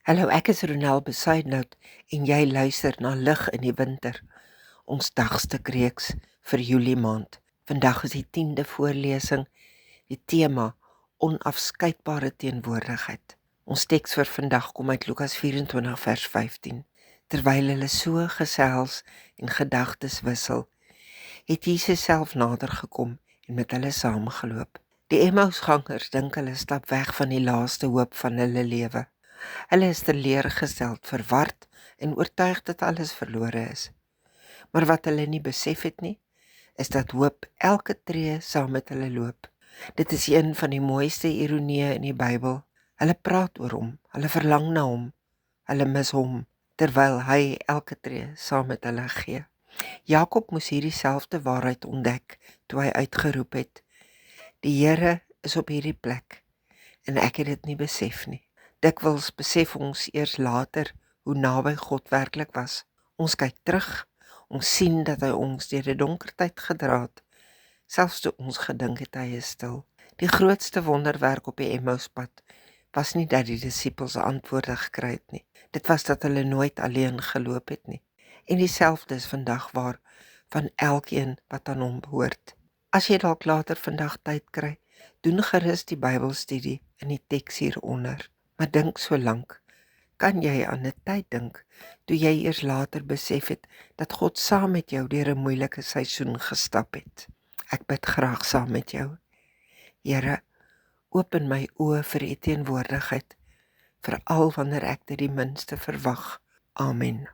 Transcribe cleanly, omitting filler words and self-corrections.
Hallo, ek is Ronel Besaidnout en jy luister na Lig in die Winter, ons dagstukreeks vir Julie maand. Vandag is die 10de voorlesing, die tema onafskeidbare teenwoordigheid. Ons teks vir vandag kom uit Lukas 24 vers 15. Terwyl hulle so gesels en gedagtes wissel, het Jesus self nader gekom en met hulle saamgeloop. Die Emmausgangers dink hulle stap weg van die laaste hoop van hulle lewe. Hulle is teleurgesteld, verward en oortuig dat alles verlore is. Maar wat hulle nie besef het nie, is dat hoop elke tree saam met hulle loop. Dit is een van die mooiste ironieë in die Bybel. Hulle praat oor hom, hulle verlang na hom, hulle mis hom, terwyl hy elke tree saam met hulle gee. Jakob moes hierdie selfde waarheid ontdek toe hy uitgeroep het: Die Here is op hierdie plek en ek het dit nie besef nie. Dikwels besef ons eers later hoe naby God werklik was. Ons kyk terug, ons sien dat hy ons deur die donker tyd gedra het, selfs toe ons gedink het hy is stil. Die grootste wonderwerk op die Emmauspad was nie dat die disippels antwoorde gekry het nie. Dit was dat hulle nooit alleen geloop het nie. En dieselfde is vandag waar van elkeen wat aan hom behoort. As jy dalk later vandag tyd kry, doen gerus die Bybelstudie in die teks hieronder. Maar dink so lank, kan jy aan 'n tyd dink, toe jy eers later besef het, dat God saam met jou deur 'n moeilike seisoen gestap het. Ek bid graag saam met jou. Here, open my oë vir u teenwoordigheid, veral wanneer ek dit die minste verwag. Amen.